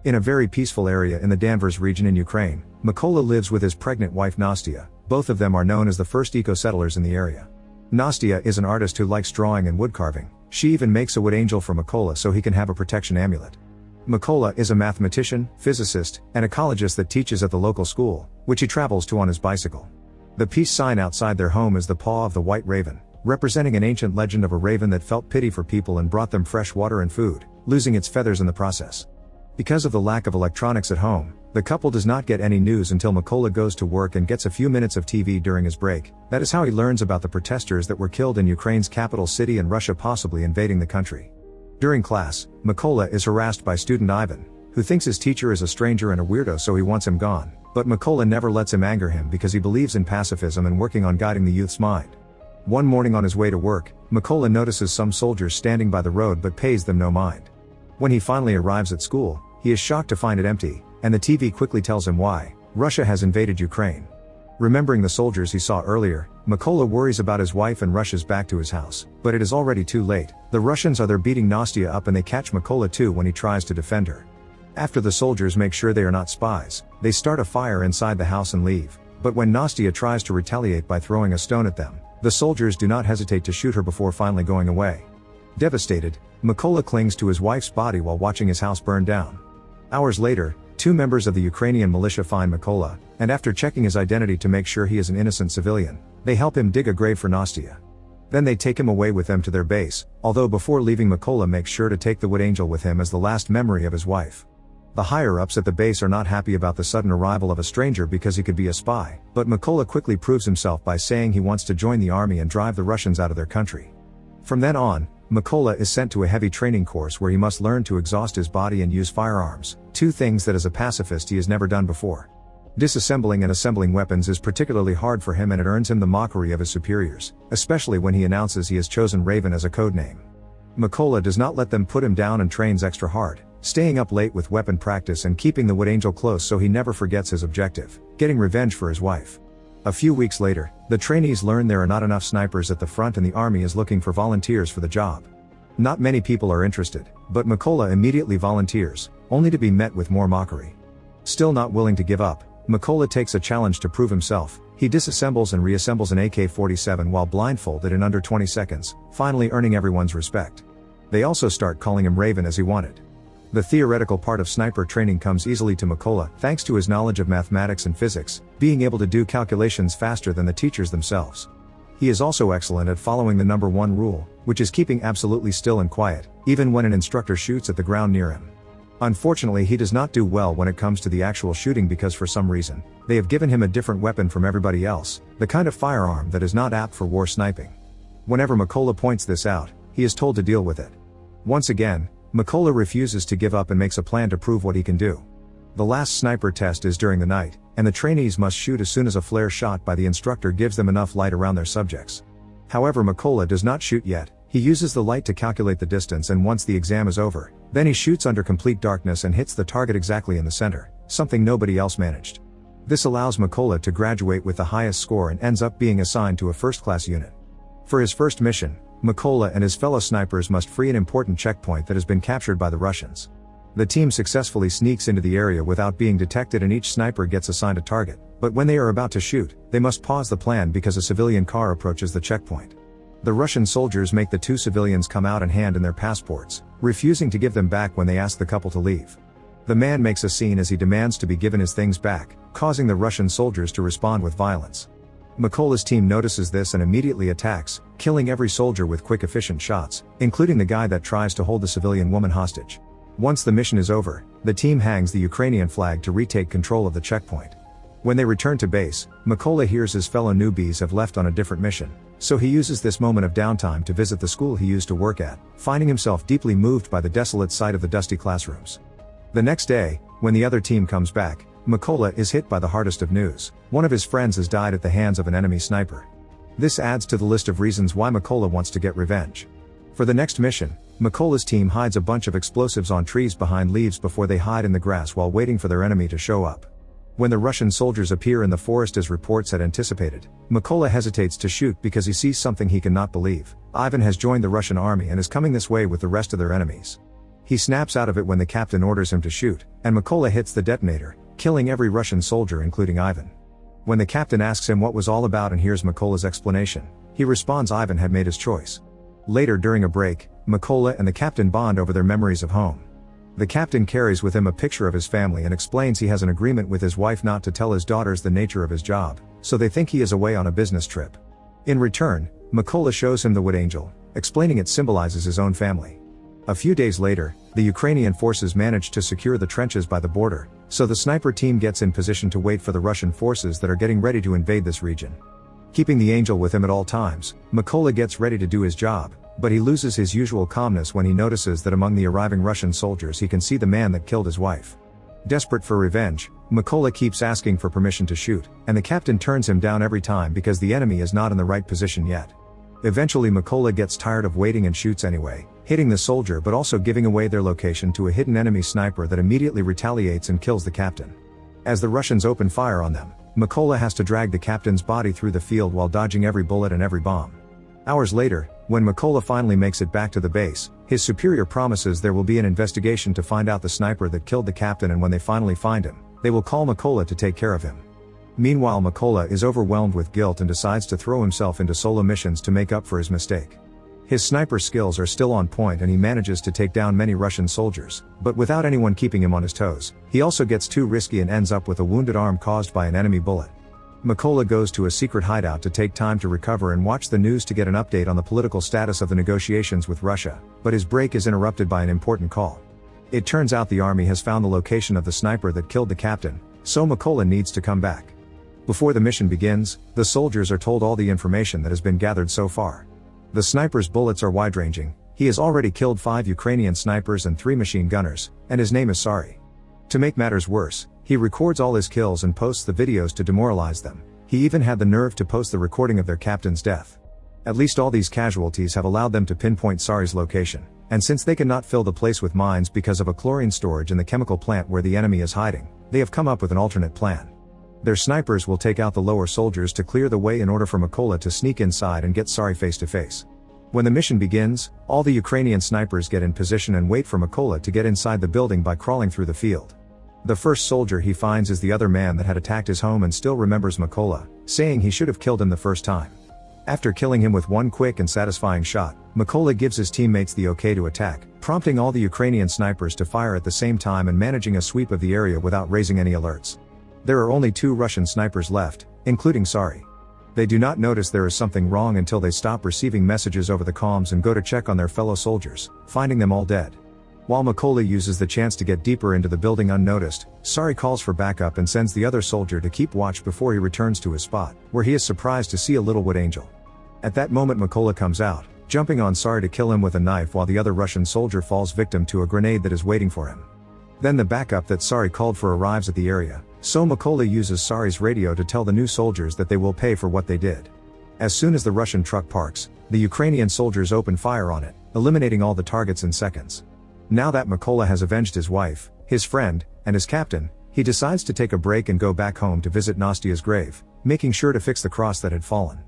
In a very peaceful area in the Danvers region in Ukraine, Mykola lives with his pregnant wife Nastya. Both of them are known as the first eco-settlers in the area. Nastya is an artist who likes drawing and woodcarving. She even makes a wood angel for Mykola so he can have a protection amulet. Mykola is a mathematician, physicist, and ecologist that teaches at the local school, which he travels to on his bicycle. The peace sign outside their home is the paw of the white raven, representing an ancient legend of a raven that felt pity for people and brought them fresh water and food, losing its feathers in the process. Because of the lack of electronics at home, the couple does not get any news until Mykola goes to work and gets a few minutes of TV during his break. That is how he learns about the protesters that were killed in Ukraine's capital city and Russia possibly invading the country. During class, Mykola is harassed by student Ivan, who thinks his teacher is a stranger and a weirdo, so he wants him gone, but Mykola never lets him anger him because he believes in pacifism and working on guiding the youth's mind. One morning on his way to work, Mykola notices some soldiers standing by the road but pays them no mind. When he finally arrives at school, he is shocked to find it empty, and the TV quickly tells him why: Russia has invaded Ukraine. Remembering the soldiers he saw earlier, Mykola worries about his wife and rushes back to his house, but it is already too late. The Russians are there beating Nastya up and they catch Mykola too when he tries to defend her. After the soldiers make sure they are not spies, they start a fire inside the house and leave, but when Nastya tries to retaliate by throwing a stone at them, the soldiers do not hesitate to shoot her before finally going away. Devastated, Mykola clings to his wife's body while watching his house burn down. Hours later, two members of the Ukrainian militia find Mykola, and after checking his identity to make sure he is an innocent civilian, they help him dig a grave for Nastya. Then they take him away with them to their base, although before leaving Mykola makes sure to take the wood angel with him as the last memory of his wife. The higher-ups at the base are not happy about the sudden arrival of a stranger because he could be a spy, but Mykola quickly proves himself by saying he wants to join the army and drive the Russians out of their country. From then on, Mykola is sent to a heavy training course where he must learn to exhaust his body and use firearms, two things that as a pacifist he has never done before. Disassembling and assembling weapons is particularly hard for him, and it earns him the mockery of his superiors, especially when he announces he has chosen Raven as a codename. Mykola does not let them put him down and trains extra hard, staying up late with weapon practice and keeping the wood angel close so he never forgets his objective: getting revenge for his wife. A few weeks later, the trainees learn there are not enough snipers at the front and the army is looking for volunteers for the job. Not many people are interested, but Mykola immediately volunteers, only to be met with more mockery. Still not willing to give up, Mykola takes a challenge to prove himself. He disassembles and reassembles an AK-47 while blindfolded in under 20 seconds, finally earning everyone's respect. They also start calling him Raven as he wanted. The theoretical part of sniper training comes easily to Mykola thanks to his knowledge of mathematics and physics, being able to do calculations faster than the teachers themselves. He is also excellent at following the number one rule, which is keeping absolutely still and quiet, even when an instructor shoots at the ground near him. Unfortunately, he does not do well when it comes to the actual shooting because for some reason, they have given him a different weapon from everybody else, the kind of firearm that is not apt for war sniping. Whenever Mykola points this out, he is told to deal with it. Once again, Mykola refuses to give up and makes a plan to prove what he can do. The last sniper test is during the night, and the trainees must shoot as soon as a flare shot by the instructor gives them enough light around their subjects. However, Mykola does not shoot yet. He uses the light to calculate the distance, and once the exam is over, then he shoots under complete darkness and hits the target exactly in the center, something nobody else managed. This allows Mykola to graduate with the highest score and ends up being assigned to a first-class unit. For his first mission, Mykola and his fellow snipers must free an important checkpoint that has been captured by the Russians. The team successfully sneaks into the area without being detected and each sniper gets assigned a target, but when they are about to shoot, they must pause the plan because a civilian car approaches the checkpoint. The Russian soldiers make the two civilians come out and hand in their passports, refusing to give them back when they ask the couple to leave. The man makes a scene as he demands to be given his things back, causing the Russian soldiers to respond with violence. Mykola's team notices this and immediately attacks, killing every soldier with quick efficient shots, including the guy that tries to hold the civilian woman hostage. Once the mission is over, the team hangs the Ukrainian flag to retake control of the checkpoint. When they return to base, Mykola hears his fellow newbies have left on a different mission, so he uses this moment of downtime to visit the school he used to work at, finding himself deeply moved by the desolate sight of the dusty classrooms. The next day, when the other team comes back, Mykola is hit by the hardest of news. One of his friends has died at the hands of an enemy sniper. This adds to the list of reasons why Mykola wants to get revenge. For the next mission, Mykola's team hides a bunch of explosives on trees behind leaves before they hide in the grass while waiting for their enemy to show up. When the Russian soldiers appear in the forest as reports had anticipated, Mykola hesitates to shoot because he sees something he cannot believe. Ivan has joined the Russian army and is coming this way with the rest of their enemies. He snaps out of it when the captain orders him to shoot, and Mykola hits the detonator, killing every Russian soldier including Ivan. When the captain asks him what was all about and hears Mykola's explanation, he responds Ivan had made his choice. Later during a break, Mykola and the captain bond over their memories of home. The captain carries with him a picture of his family and explains he has an agreement with his wife not to tell his daughters the nature of his job, so they think he is away on a business trip. In return, Mykola shows him the wood angel, explaining it symbolizes his own family. A few days later, the Ukrainian forces manage to secure the trenches by the border, so the sniper team gets in position to wait for the Russian forces that are getting ready to invade this region. Keeping the angel with him at all times, Mykola gets ready to do his job, but he loses his usual calmness when he notices that among the arriving Russian soldiers he can see the man that killed his wife. Desperate for revenge, Mykola keeps asking for permission to shoot, and the captain turns him down every time because the enemy is not in the right position yet. Eventually Mykola gets tired of waiting and shoots anyway, hitting the soldier but also giving away their location to a hidden enemy sniper that immediately retaliates and kills the captain. As the Russians open fire on them, Mykola has to drag the captain's body through the field while dodging every bullet and every bomb. Hours later, when Mykola finally makes it back to the base, his superior promises there will be an investigation to find out the sniper that killed the captain, and when they finally find him, they will call Mykola to take care of him. Meanwhile, Mykola is overwhelmed with guilt and decides to throw himself into solo missions to make up for his mistake. His sniper skills are still on point and he manages to take down many Russian soldiers, but without anyone keeping him on his toes. He also gets too risky and ends up with a wounded arm caused by an enemy bullet. Mykola goes to a secret hideout to take time to recover and watch the news to get an update on the political status of the negotiations with Russia, but his break is interrupted by an important call. It turns out the army has found the location of the sniper that killed the captain, so Mykola needs to come back. Before the mission begins, the soldiers are told all the information that has been gathered so far. The sniper's bullets are wide-ranging, he has already killed 5 Ukrainian snipers and 3 machine gunners, and his name is Sari. To make matters worse, he records all his kills and posts the videos to demoralize them. He even had the nerve to post the recording of their captain's death. At least all these casualties have allowed them to pinpoint Sari's location, and since they cannot fill the place with mines because of a chlorine storage in the chemical plant where the enemy is hiding, they have come up with an alternate plan. Their snipers will take out the lower soldiers to clear the way in order for Mykola to sneak inside and get Sari face to face. When the mission begins, all the Ukrainian snipers get in position and wait for Mykola to get inside the building by crawling through the field. The first soldier he finds is the other man that had attacked his home and still remembers Mykola, saying he should have killed him the first time. After killing him with one quick and satisfying shot, Mykola gives his teammates the okay to attack, prompting all the Ukrainian snipers to fire at the same time and managing a sweep of the area without raising any alerts. There are only 2 Russian snipers left, including Sari. They do not notice there is something wrong until they stop receiving messages over the comms and go to check on their fellow soldiers, finding them all dead. While Mykola uses the chance to get deeper into the building unnoticed, Sari calls for backup and sends the other soldier to keep watch before he returns to his spot, where he is surprised to see a little wood angel. At that moment Mykola comes out, jumping on Sari to kill him with a knife while the other Russian soldier falls victim to a grenade that is waiting for him. Then the backup that Sari called for arrives at the area, so Mykola uses Sari's radio to tell the new soldiers that they will pay for what they did. As soon as the Russian truck parks, the Ukrainian soldiers open fire on it, eliminating all the targets in seconds. Now that Mykola has avenged his wife, his friend, and his captain, he decides to take a break and go back home to visit Nastia's grave, making sure to fix the cross that had fallen.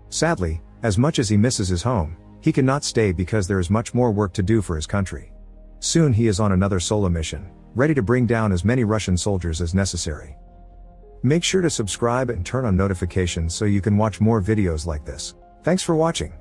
Sadly, as much as he misses his home, he cannot stay because there is much more work to do for his country. Soon he is on another solo mission, ready to bring down as many Russian soldiers as necessary. Make sure to subscribe and turn on notifications so you can watch more videos like this. Thanks for watching.